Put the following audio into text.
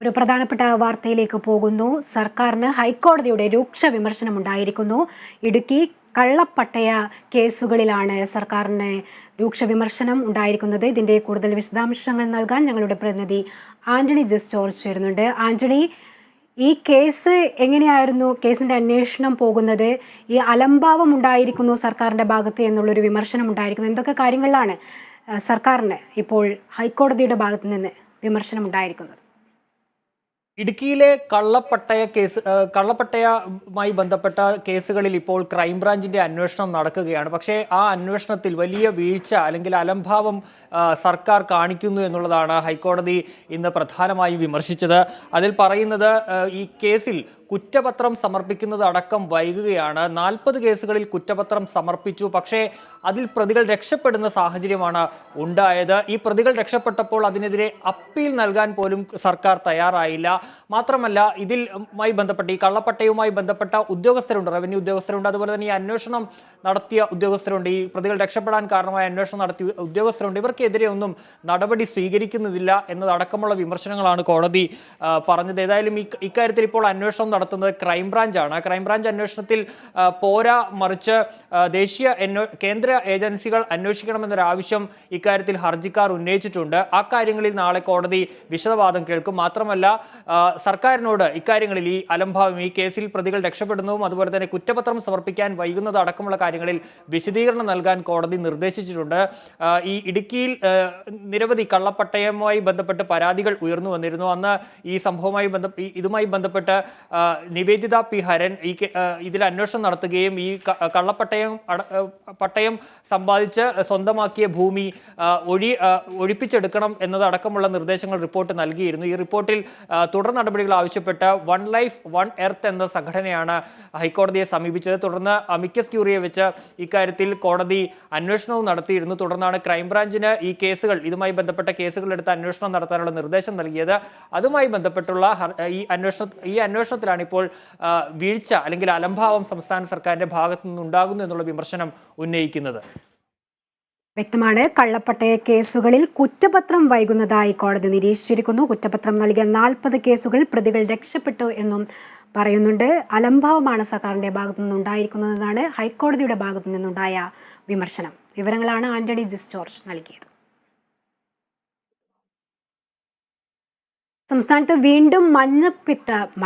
ഒരു പ്രധാനപ്പെട്ട വാർത്തയിലേക്ക് പോകുന്നു. സർക്കാരിന് ഹൈക്കോടതിയുടെ രൂക്ഷ വിമർശനമുണ്ടായിരിക്കുന്നു. ഇടുക്കി കള്ളപ്പട്ടയ കേസുകളിലാണ് സർക്കാരിന് രൂക്ഷ വിമർശനം ഉണ്ടായിരിക്കുന്നത്. ഇതിൻ്റെ കൂടുതൽ വിശദാംശങ്ങൾ നൽകാൻ ഞങ്ങളുടെ പ്രതിനിധി ആന്റണി ജസ് ജോർജ് ചേരുന്നുണ്ട്. ആന്റണി, ഈ കേസ് എങ്ങനെയായിരുന്നു, കേസിൻ്റെ അന്വേഷണം പോകുന്നത്? ഈ അലംഭാവം ഉണ്ടായിരിക്കുന്നു സർക്കാരിൻ്റെ ഭാഗത്ത് എന്നുള്ളൊരു വിമർശനം ഉണ്ടായിരിക്കുന്നു. എന്തൊക്കെ കാര്യങ്ങളിലാണ് സർക്കാരിന് ഇപ്പോൾ ഹൈക്കോടതിയുടെ ഭാഗത്ത് നിന്ന് വിമർശനം ഉണ്ടായിരിക്കുന്നത്? ഇടുക്കിയിലെ കള്ളപ്പട്ടയവുമായി ബന്ധപ്പെട്ട കേസുകളിൽ ഇപ്പോൾ ക്രൈംബ്രാഞ്ചിന്റെ അന്വേഷണം നടക്കുകയാണ്. പക്ഷേ ആ അന്വേഷണത്തിൽ വലിയ വീഴ്ച അല്ലെങ്കിൽ അലംഭാവം സർക്കാർ കാണിക്കുന്നു എന്നുള്ളതാണ് ഹൈക്കോടതി ഇന്ന് പ്രധാനമായും വിമർശിച്ചത്. അതിൽ പറയുന്നത് ഈ കേസിൽ കുറ്റപത്രം സമർപ്പിക്കുന്നത് അടക്കം വൈകുകയാണ്. 40 കേസുകളിൽ കുറ്റപത്രം സമർപ്പിച്ചു, പക്ഷേ അതിൽ പ്രതികൾ രക്ഷപ്പെടുന്ന സാഹചര്യമാണ് ഉണ്ടായത്. ഈ പ്രതികൾ രക്ഷപ്പെട്ടപ്പോൾ അതിനെതിരെ അപ്പീൽ നൽകാൻ പോലും സർക്കാർ തയ്യാറായില്ല. മാത്രമല്ല, ഇതിലുമായി ബന്ധപ്പെട്ട് ഈ കള്ളപ്പട്ടയുമായി ബന്ധപ്പെട്ട ഉദ്യോഗസ്ഥരുണ്ട്, റവന്യൂ ഉദ്യോഗസ്ഥരുണ്ട്, അതുപോലെ തന്നെ ഈ അന്വേഷണം നടത്തിയ ഉദ്യോഗസ്ഥരുണ്ട്, ഈ പ്രതികൾ രക്ഷപ്പെടാൻ കാരണമായ അന്വേഷണം നടത്തിയ ഉദ്യോഗസ്ഥരുണ്ട്. ഇവർക്കെതിരെ ഒന്നും നടപടി സ്വീകരിക്കുന്നില്ല എന്നതടക്കമുള്ള വിമർശനങ്ങളാണ് കോടതി പറഞ്ഞത്. ഏതായാലും ഇക്കാര്യത്തിൽ ഇപ്പോൾ അന്വേഷണം നടത്തുന്നത് ക്രൈംബ്രാഞ്ചാണ്. ക്രൈംബ്രാഞ്ച് അന്വേഷണത്തിൽ പോരാ, മറിച്ച് കേന്ദ്ര ഏജൻസികൾ അന്വേഷിക്കണമെന്നൊരാവശ്യം ഇക്കാര്യത്തിൽ ഹർജിക്കാർ ഉന്നയിച്ചിട്ടുണ്ട്. ആ കാര്യങ്ങളിൽ നാളെ കോടതി വിശദവാദം കേൾക്കും. മാത്രമല്ല, സർക്കാരിനോട് ഇക്കാര്യങ്ങളിൽ ഈ അലംഭാവം, ഈ കേസിൽ പ്രതികൾ രക്ഷപ്പെടുന്നതും അതുപോലെ തന്നെ കുറ്റപത്രം സമർപ്പിക്കാൻ വൈകുന്നത് അടക്കമുള്ള കാര്യങ്ങളിൽ വിശദീകരണം നൽകാൻ കോടതി നിർദ്ദേശിച്ചിട്ടുണ്ട്. ഈ ഇടുക്കിയിൽ നിരവധി കള്ളപ്പട്ടയവുമായി ബന്ധപ്പെട്ട് പരാതികൾ ഉയർന്നു വന്നിരുന്നു. അന്ന് ഈ സംഭവവുമായി ഇതുമായി ബന്ധപ്പെട്ട് നിവേദിത പി ഹരൻ ഇതിൽ അന്വേഷണം നടത്തുകയും ഈ പട്ടയം സമ്പാദിച്ച് സ്വന്തമാക്കിയ ഭൂമി ഒഴിപ്പിച്ചെടുക്കണം എന്നതടക്കമുള്ള നിർദ്ദേശങ്ങൾ റിപ്പോർട്ട് നൽകിയിരുന്നു. ഈ റിപ്പോർട്ടിൽ തുടർ നടപടികൾ ആവശ്യപ്പെട്ട് വൺ ലൈഫ് വൺ എർത്ത് എന്ന സംഘടനയാണ് ഹൈക്കോടതിയെ സമീപിച്ചത്. തുടർന്ന് അമിക്കസ് ക്യൂറിയെ വെച്ച് ഇക്കാര്യത്തിൽ കോടതി അന്വേഷണവും നടത്തിയിരുന്നു. തുടർന്നാണ് ക്രൈംബ്രാഞ്ചിന് ഇതുമായി ബന്ധപ്പെട്ട കേസുകൾ എടുത്ത് അന്വേഷണം നടത്താനുള്ള നിർദ്ദേശം നൽകിയത്. അതുമായി ബന്ധപ്പെട്ടുള്ള ഈ അന്വേഷണത്തിലാണ് ഇപ്പോൾ വീഴ്ച അല്ലെങ്കിൽ അലംഭാവം സംസ്ഥാന സർക്കാരിന്റെ ഭാഗത്തു നിന്നുണ്ടാകുന്നു എന്നുള്ള വിമർശനം ഉന്നയിക്കുന്നത്. വ്യക്തമാണ്. കള്ളപ്പട്ടയ കേസുകളിൽ കുറ്റപത്രം വൈകുന്നതായി കോടതി നിരീക്ഷിച്ചിരിക്കുന്നു. കുറ്റപത്രം നൽകിയ 40 കേസുകൾ പ്രതികൾ രക്ഷപ്പെട്ടു എന്നും പറയുന്നുണ്ട്. അലംഭാവമാണ് സർക്കാരിന്റെ ഭാഗത്തു നിന്നുണ്ടായിരിക്കുന്നതെന്നാണ് ഹൈക്കോടതിയുടെ ഭാഗത്തു നിന്നുണ്ടായ വിമർശനം. വിവരങ്ങളാണ് ആന്റണി ജസ് ജോർജ് നൽകിയത്. സംസ്ഥാനത്ത് വീണ്ടും മഞ്ഞപ്പിത്ത മരണം.